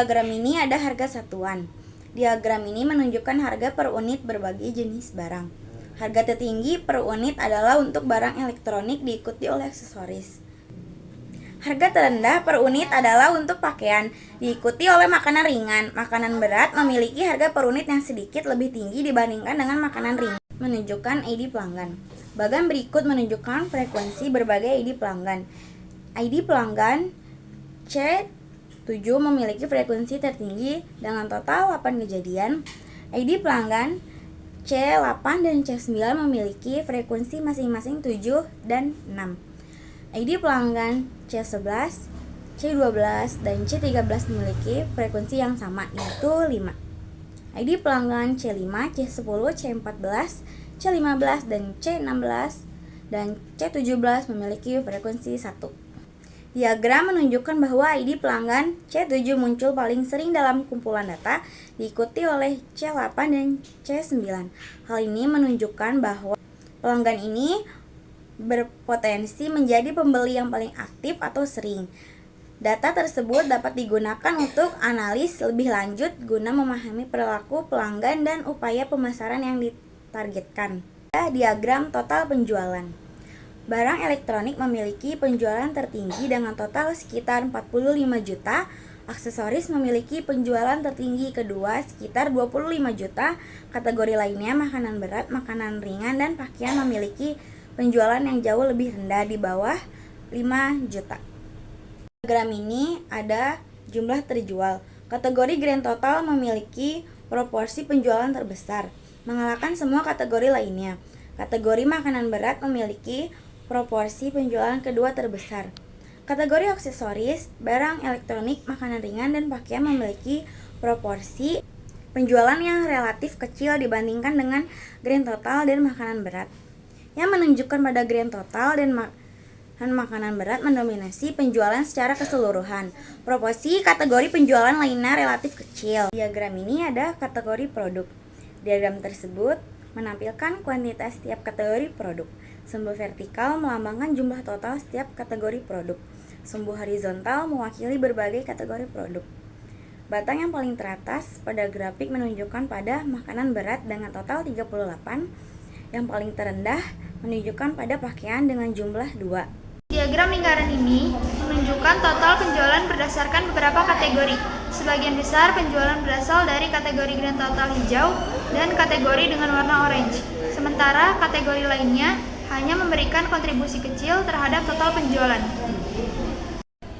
diagram ini ada harga satuan. Diagram ini menunjukkan harga per unit berbagai jenis barang. Harga tertinggi per unit adalah untuk barang elektronik diikuti oleh aksesoris. Harga terendah per unit adalah untuk pakaian, diikuti oleh makanan ringan. Makanan berat memiliki harga per unit yang sedikit lebih tinggi dibandingkan dengan makanan ringan. Menunjukkan ID pelanggan. Bagan berikut menunjukkan frekuensi berbagai ID pelanggan. ID pelanggan C7 memiliki frekuensi tertinggi dengan total 8 kejadian. ID pelanggan C8 dan C9 memiliki frekuensi masing-masing 7 dan 6. ID pelanggan C11, C12, dan C13 memiliki frekuensi yang sama, yaitu 5. ID pelanggan C5, C10, C14, C15, dan C16, dan C17 memiliki frekuensi 1. Diagram menunjukkan bahwa ID pelanggan C7 muncul paling sering dalam kumpulan data, diikuti oleh C8 dan C9. Hal ini menunjukkan bahwa pelanggan ini berpotensi menjadi pembeli yang paling aktif atau sering. Data tersebut dapat digunakan untuk analis lebih lanjut guna memahami perilaku pelanggan dan upaya pemasaran yang ditargetkan. Diagram total penjualan. Barang elektronik memiliki penjualan tertinggi dengan total sekitar 45 juta. Aksesoris memiliki penjualan tertinggi kedua sekitar 25 juta. Kategori lainnya makanan berat, makanan ringan, dan pakaian memiliki penjualan yang jauh lebih rendah di bawah 5 juta. Diagram ini ada jumlah terjual. Kategori grand total memiliki proporsi penjualan terbesar, mengalahkan semua kategori lainnya. Kategori makanan berat memiliki proporsi penjualan kedua terbesar. Kategori aksesoris, barang elektronik, makanan ringan, dan pakaian memiliki proporsi penjualan yang relatif kecil dibandingkan dengan grand total dan makanan berat, yang menunjukkan pada grand total dan makanan berat mendominasi penjualan secara keseluruhan. Proporsi kategori penjualan lainnya relatif kecil. Diagram ini ada kategori produk. Diagram tersebut menampilkan kuantitas setiap kategori produk. Sumbu vertikal melambangkan jumlah total setiap kategori produk. Sumbu horizontal mewakili berbagai kategori produk. Batang yang paling teratas pada grafik menunjukkan pada makanan berat dengan total 38. Yang paling terendah menunjukkan pada pakaian dengan jumlah 2. Diagram lingkaran ini menunjukkan total penjualan berdasarkan beberapa kategori. Sebagian besar penjualan berasal dari kategori grand total hijau dan kategori dengan warna orange. Sementara kategori lainnya hanya memberikan kontribusi kecil terhadap total penjualan.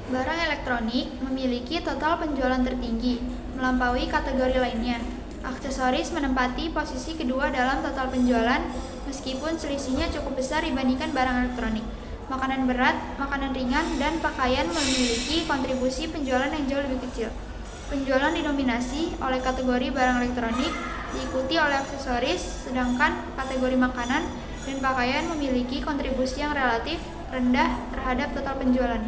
Barang elektronik memiliki total penjualan tertinggi, melampaui kategori lainnya. Aksesoris menempati posisi kedua dalam total penjualan, meskipun selisihnya cukup besar dibandingkan barang elektronik. Makanan berat, makanan ringan, dan pakaian memiliki kontribusi penjualan yang jauh lebih kecil. Penjualan didominasi oleh kategori barang elektronik, diikuti oleh aksesoris, sedangkan kategori makanan dan pakaian memiliki kontribusi yang relatif rendah terhadap total penjualan.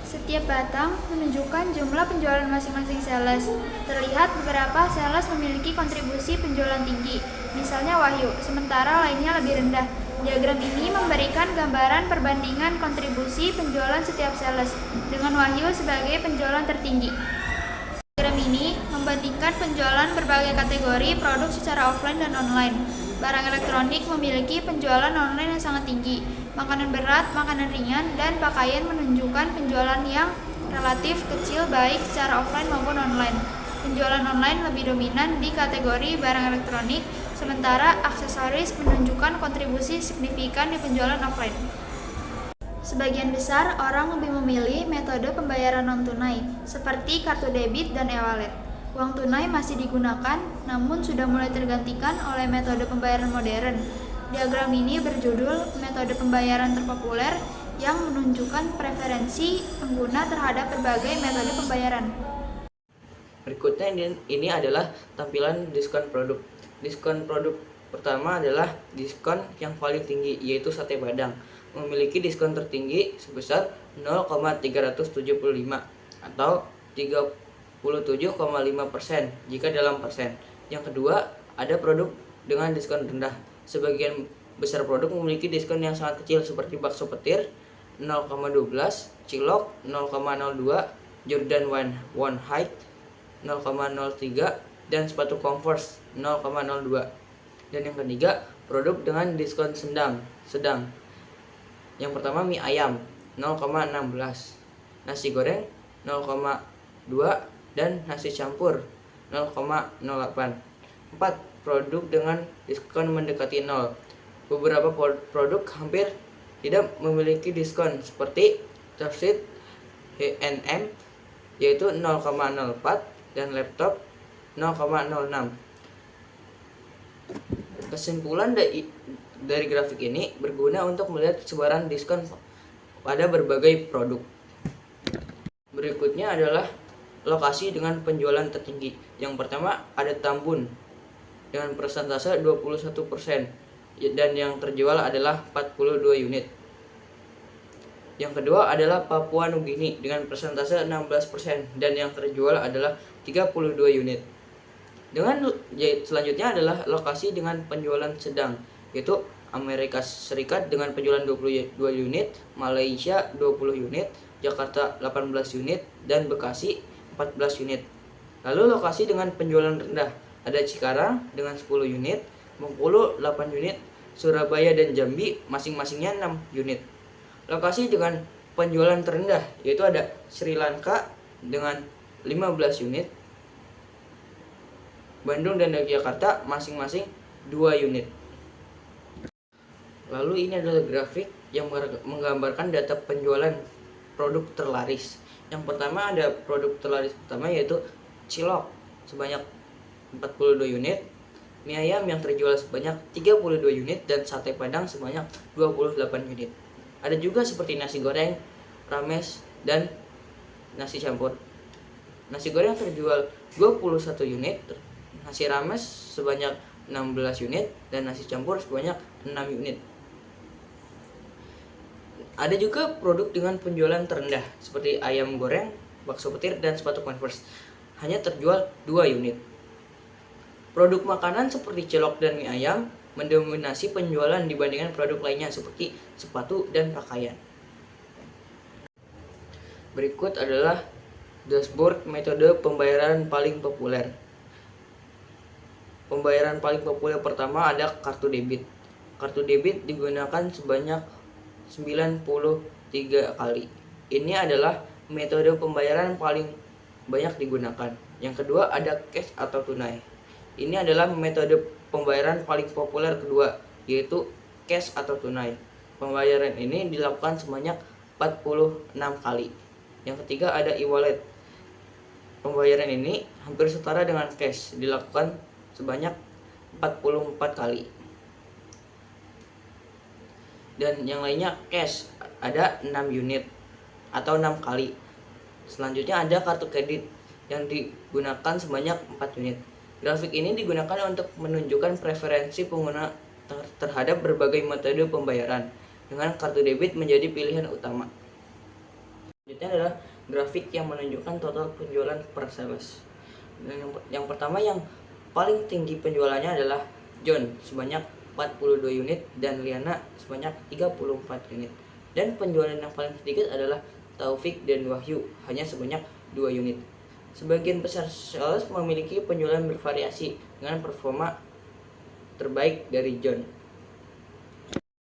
Setiap batang menunjukkan jumlah penjualan masing-masing sales. Terlihat beberapa sales memiliki kontribusi penjualan tinggi, misalnya Wahyu, sementara lainnya lebih rendah. Diagram ini memberikan gambaran perbandingan kontribusi penjualan setiap sales, dengan Wahyu sebagai penjualan tertinggi. Diagram ini membandingkan penjualan berbagai kategori produk secara offline dan online. Barang elektronik memiliki penjualan online yang sangat tinggi. Makanan berat, makanan ringan, dan pakaian menunjukkan penjualan yang relatif kecil baik secara offline maupun online. Penjualan online lebih dominan di kategori barang elektronik, sementara aksesoris menunjukkan kontribusi signifikan di penjualan offline. Sebagian besar orang lebih memilih metode pembayaran non-tunai, seperti kartu debit dan e-wallet. Uang tunai masih digunakan, namun sudah mulai tergantikan oleh metode pembayaran modern. Diagram ini berjudul Metode Pembayaran Terpopuler yang menunjukkan preferensi pengguna terhadap berbagai metode pembayaran. Berikutnya ini adalah tampilan diskon produk. Diskon produk pertama adalah diskon yang paling tinggi, yaitu sate Padang. Memiliki diskon tertinggi sebesar 0,375 atau 37,5% jika dalam persen. Yang kedua, ada produk dengan diskon rendah. Sebagian besar produk memiliki diskon yang sangat kecil seperti bakso petir 0,12, cilok 0,02, Jordan One High 0,03 dan sepatu Converse 0,02. Dan yang ketiga, produk dengan diskon sedang. Yang pertama mie ayam 0,16, nasi goreng 0,2 dan nasi campur 0,08. 4. Produk dengan diskon mendekati 0. Beberapa produk hampir tidak memiliki diskon seperti Target H&M yaitu 0,04 dan laptop 0,06. Kesimpulan dari grafik ini berguna untuk melihat sebaran diskon pada berbagai produk. Berikutnya adalah lokasi dengan penjualan tertinggi. Yang pertama ada Tambun dengan persentase 21% dan yang terjual adalah 42 unit. Yang kedua adalah Papua Nugini dengan persentase 16% dan yang terjual adalah 32 unit. Selanjutnya adalah lokasi dengan penjualan sedang, yaitu Amerika Serikat dengan penjualan 22 unit, Malaysia 20 unit, Jakarta 18 unit, dan Bekasi 14 unit. Lalu lokasi dengan penjualan rendah ada Cikarang dengan 10 unit, Bengkulu 8 unit, Surabaya dan Jambi masing-masingnya 6 unit. Lokasi dengan penjualan terendah yaitu ada Sri Lanka dengan 15 unit, Bandung dan Yogyakarta masing-masing 2 unit. Lalu ini adalah grafik yang menggambarkan data penjualan produk terlaris. Yang pertama ada produk terlaris pertama yaitu cilok sebanyak 42 unit, mie ayam yang terjual sebanyak 32 unit, dan sate padang sebanyak 28 unit. Ada juga seperti nasi goreng, rames, dan nasi campur. Nasi goreng terjual 21 unit, nasi rames sebanyak 16 unit, dan nasi campur sebanyak 6 unit. Ada juga produk dengan penjualan terendah seperti ayam goreng, bakso petir, dan sepatu Converse. Hanya terjual 2 unit. Produk makanan seperti cilok dan mie ayam mendominasi penjualan dibandingkan produk lainnya seperti sepatu dan pakaian. Berikut adalah dashboard metode pembayaran paling populer. Pembayaran paling populer pertama ada kartu debit. Kartu debit digunakan sebanyak 93 kali. Ini adalah metode pembayaran paling banyak digunakan. Yang kedua ada cash atau tunai. Ini adalah metode pembayaran paling populer kedua, yaitu cash atau tunai. Pembayaran ini dilakukan sebanyak 46 kali. Yang ketiga ada e-wallet. Pembayaran ini hampir setara dengan cash, dilakukan sebanyak 44 kali. Dan yang lainnya cash ada 6 unit atau 6 kali. Selanjutnya ada kartu kredit yang digunakan sebanyak 4 unit. Grafik ini digunakan untuk menunjukkan preferensi pengguna terhadap berbagai metode pembayaran, dengan kartu debit menjadi pilihan utama. Selanjutnya adalah grafik yang menunjukkan total penjualan per sales. Yang pertama yang paling tinggi penjualannya adalah John sebanyak 42 unit dan Liana sebanyak 34 unit. Dan penjualan yang paling sedikit adalah Taufik dan Wahyu hanya sebanyak 2 unit. Sebagian besar sales memiliki penjualan bervariasi dengan performa terbaik dari John.